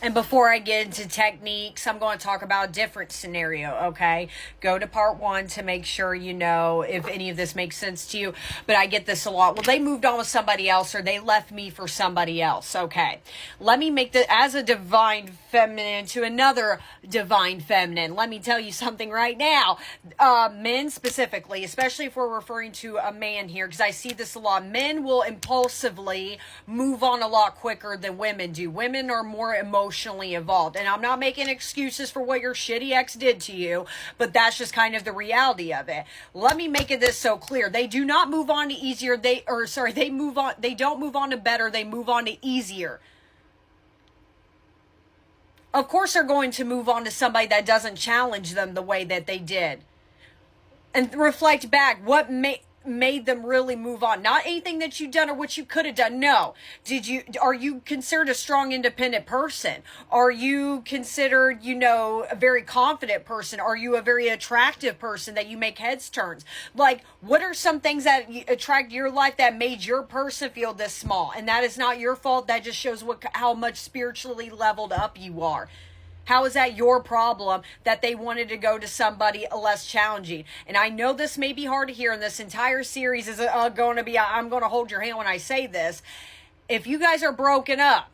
And before I get into techniques, I'm going to talk about a different scenario, okay? Go to part 1 to make sure you know if any of this makes sense to you. But I get this a lot. Well, they moved on with somebody else, or they left me for somebody else. Okay. Let me make the, as a divine feminine to another divine feminine, let me tell you something right now. Men specifically, especially if we're referring to a man here, because I see this a lot. Men will impulsively move on a lot quicker than women do. Women are more emotionally evolved. And I'm not making excuses for what your shitty ex did to you, but that's just kind of the reality of it. Let me make it this so clear. They do not move on to easier. They don't move on to better. They move on to easier. Of course they're going to move on to somebody that doesn't challenge them the way that they did. And reflect back, what made them really move on? Not anything that you've done or what you could have done. No. Are you considered a strong, independent person? Are you considered, a very confident person? Are you a very attractive person that you make heads turns? Like, what are some things that attract your life that made your person feel this small? And that is not your fault. That just shows how much spiritually leveled up you are. How is that your problem that they wanted to go to somebody less challenging? And I know this may be hard to hear, and this entire series is going to be, I'm going to hold your hand when I say this. If you guys are broken up,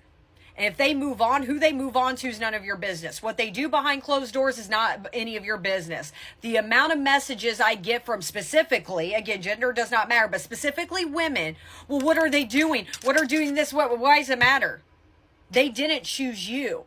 and if they move on, who they move on to is none of your business. What they do behind closed doors is not any of your business. The amount of messages I get from specifically, again, gender does not matter, but specifically women, well, what are they doing? What are doing this? Why does it matter? They didn't choose you.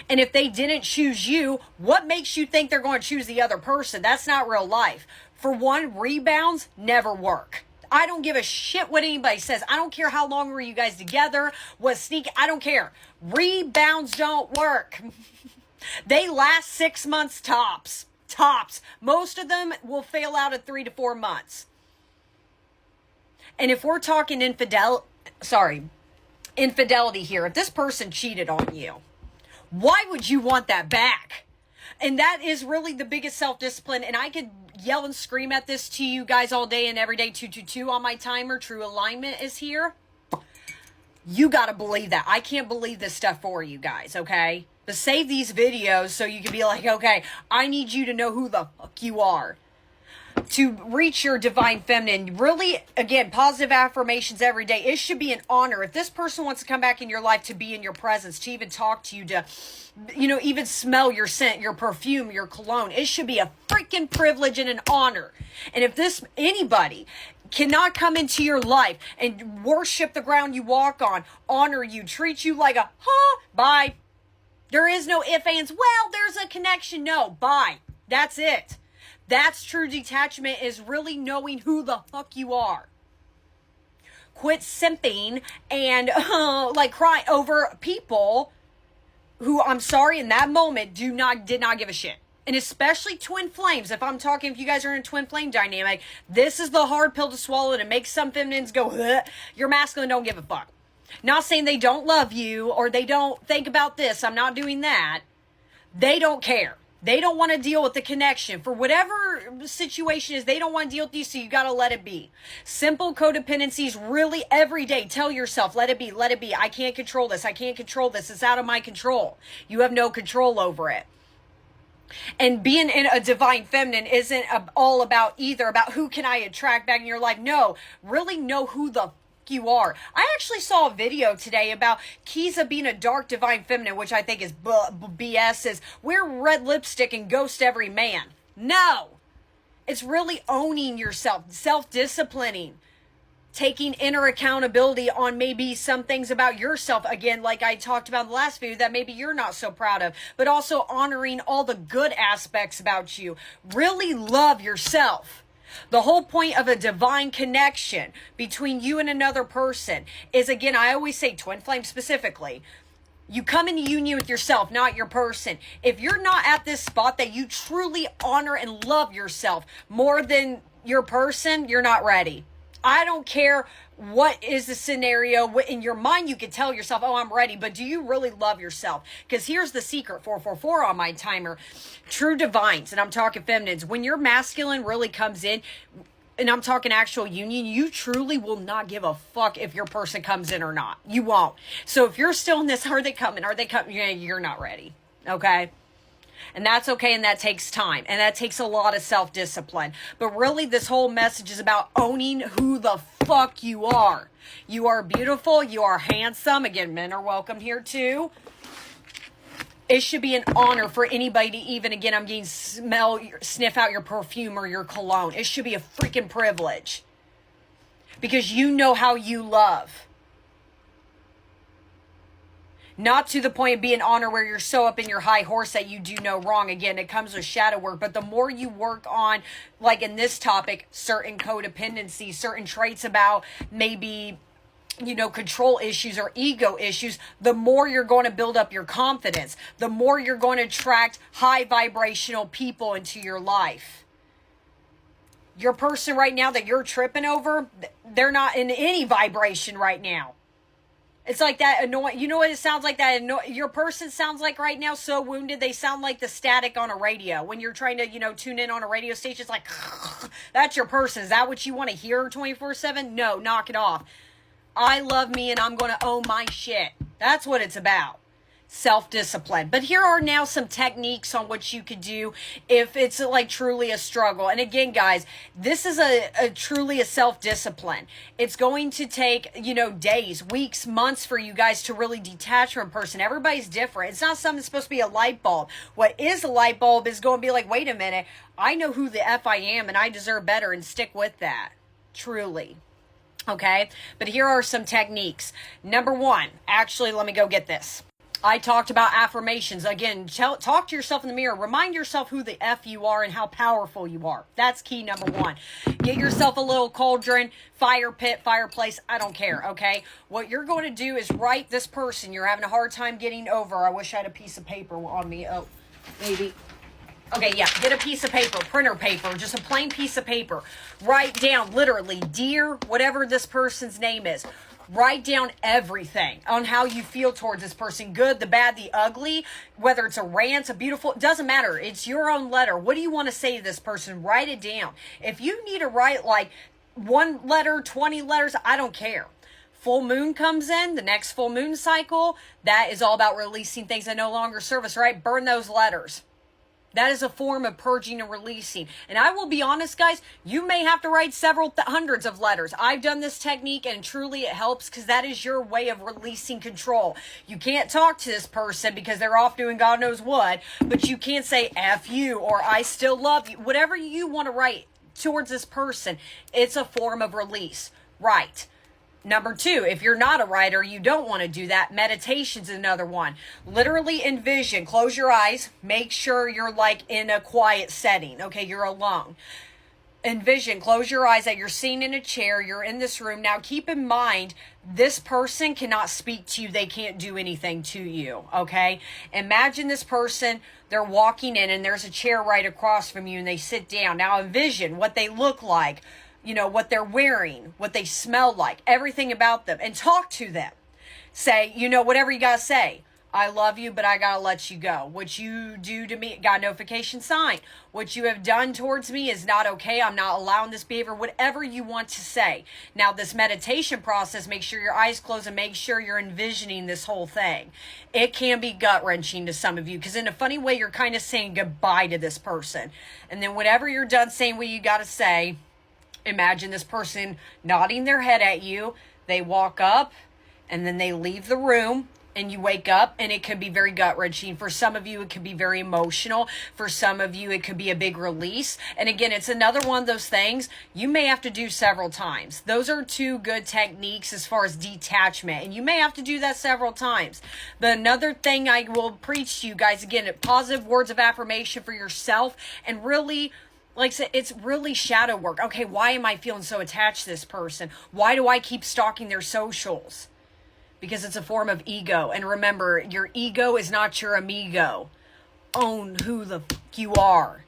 And if they didn't choose you, what makes you think they're going to choose the other person? That's not real life. For one, rebounds never work. I don't give a shit what anybody says. I don't care how long were you guys together, what sneak, I don't care. Rebounds don't work. They last 6 months tops. Tops. Most of them will fail out at 3 to 4 months. And if we're talking infidelity here, if this person cheated on you, why would you want that back? And that is really the biggest self-discipline. And I could yell and scream at this to you guys all day and every day. 222 on my timer. True alignment is here. You got to believe that. I can't believe this stuff for you guys, okay? But save these videos so you can be like, okay, I need you to know who the fuck you are. To reach your divine feminine, really, again, positive affirmations every day. It should be an honor. If this person wants to come back in your life, to be in your presence, to even talk to you, to, even smell your scent, your perfume, your cologne, it should be a freaking privilege and an honor. And if anybody cannot come into your life and worship the ground you walk on, honor you, treat you like bye. There is no ifs, ands, well, there's a connection. No, bye. That's it. That's true detachment, is really knowing who the fuck you are. Quit simping and crying over people who, I'm sorry, in that moment did not give a shit. And especially twin flames. If you guys are in a twin flame dynamic, this is the hard pill to swallow, and it makes some feminines go, ugh. Your masculine don't give a fuck. Not saying they don't love you or they don't think about this. I'm not doing that. They don't care. They don't want to deal with the connection. For whatever situation is, they don't want to deal with you, so you got to let it be. Simple codependencies, really every day. Tell yourself, let it be, let it be. I can't control this. I can't control this. It's out of my control. You have no control over it. And being in a divine feminine isn't all about who can I attract back in your life. No, really know who the you are. I actually saw a video today about keys of being a dark divine feminine, which I think is BS, is wear red lipstick and ghost every man. No. It's really owning yourself, self-disciplining, taking inner accountability on maybe some things about yourself, again, like I talked about in the last video, that maybe you're not so proud of, but also honoring all the good aspects about you. Really love yourself. The whole point of a divine connection between you and another person is, again, I always say twin flame specifically, you come into union with yourself, not your person. If you're not at this spot that you truly honor and love yourself more than your person, you're not ready. I don't care what is the scenario. In your mind, you can tell yourself, oh, I'm ready. But do you really love yourself? Because here's the secret, 444 on my timer. True divines, and I'm talking feminines, when your masculine really comes in, and I'm talking actual union, you truly will not give a fuck if your person comes in or not. You won't. So if you're still in this, are they coming? Are they coming? You're not ready. Okay? And that's okay, and that takes time. And that takes a lot of self-discipline. But really, this whole message is about owning who the fuck you are. You are beautiful. You are handsome. Again, men are welcome here too. It should be an honor for anybody to even, again, I'm getting sniff out your perfume or your cologne. It should be a freaking privilege. Because you know how you love. Not to the point of being an honor where you're so up in your high horse that you do no wrong. Again, it comes with shadow work. But the more you work on, like in this topic, certain codependency, certain traits about maybe, control issues or ego issues, the more you're going to build up your confidence. The more you're going to attract high vibrational people into your life. Your person right now that you're tripping over, they're not in any vibration right now. It's like that annoying, you know what it sounds like that your person sounds like right now, so wounded, they sound like the static on a radio. When you're trying to, tune in on a radio station, it's like, that's your person. Is that what you want to hear 24/7? No, knock it off. I love me and I'm going to own my shit. That's what it's about. Self-discipline. But here are now some techniques on what you could do if it's like truly a struggle. And again, guys, this is a truly a self-discipline. It's going to take, days, weeks, months for you guys to really detach from a person. Everybody's different. It's not something that's supposed to be a light bulb. What is a light bulb is going to be like, wait a minute, I know who the F I am and I deserve better, and stick with that. Truly. Okay? But here are some techniques. Number one, actually, let me go get this. I talked about affirmations. Again, talk to yourself in the mirror. Remind yourself who the F you are and how powerful you are. That's key number one. Get yourself a little cauldron, fire pit, fireplace. I don't care, okay? What you're going to do is write this person you're having a hard time getting over. I wish I had a piece of paper on me. Oh, maybe. Okay, yeah, get a piece of paper, printer paper, just a plain piece of paper. Write down, literally, dear, whatever this person's name is. Write down everything on how you feel towards this person. Good, the bad, the ugly. Whether it's a rant, a beautiful, it doesn't matter. It's your own letter. What do you want to say to this person? Write it down. If you need to write like 1 letter, 20 letters, I don't care. Full moon comes in, the next full moon cycle, that is all about releasing things that no longer serve us, right? Burn those letters. That is a form of purging and releasing. And I will be honest, guys, you may have to write several hundreds of letters. I've done this technique and truly it helps because that is your way of releasing control. You can't talk to this person because they're off doing God knows what, but you can't say F you or I still love you. Whatever you want to write towards this person, it's a form of release. Right. Number two, if you're not a writer, you don't want to do that. Meditation's another one. Literally envision, close your eyes, make sure you're like in a quiet setting. Okay, you're alone. Envision, close your eyes that you're sitting in a chair, you're in this room. Now keep in mind, this person cannot speak to you. They can't do anything to you, okay? Imagine this person, they're walking in and there's a chair right across from you and they sit down. Now envision what they look like. What they're wearing, what they smell like, everything about them, and talk to them. Say, whatever you gotta say. I love you, but I gotta let you go. What you do to me, got a notification sign. What you have done towards me is not okay. I'm not allowing this behavior, whatever you want to say. Now, this meditation process, make sure your eyes close and make sure you're envisioning this whole thing. It can be gut-wrenching to some of you because in a funny way, you're kind of saying goodbye to this person. And then whenever you're done saying what you gotta say, imagine this person nodding their head at you. They walk up and then they leave the room and you wake up and it could be very gut-wrenching. For some of you, it could be very emotional. For some of you, it could be a big release. And again, it's another one of those things you may have to do several times. Those are two good techniques as far as detachment. And you may have to do that several times. But another thing I will preach to you guys, again, positive words of affirmation for yourself and really, like I said, it's really shadow work. Okay, why am I feeling so attached to this person? Why do I keep stalking their socials? Because it's a form of ego. And remember, your ego is not your amigo. Own who the fuck you are.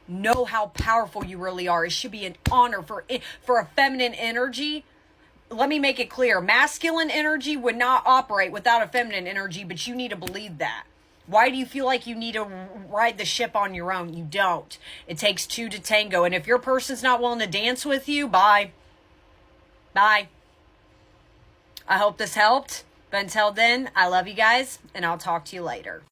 Know how powerful you really are. It should be an honor for a feminine energy. Let me make it clear. Masculine energy would not operate without a feminine energy, but you need to believe that. Why do you feel like you need to ride the ship on your own? You don't. It takes two to tango. And if your person's not willing to dance with you, bye. Bye. I hope this helped. But until then, I love you guys, and I'll talk to you later.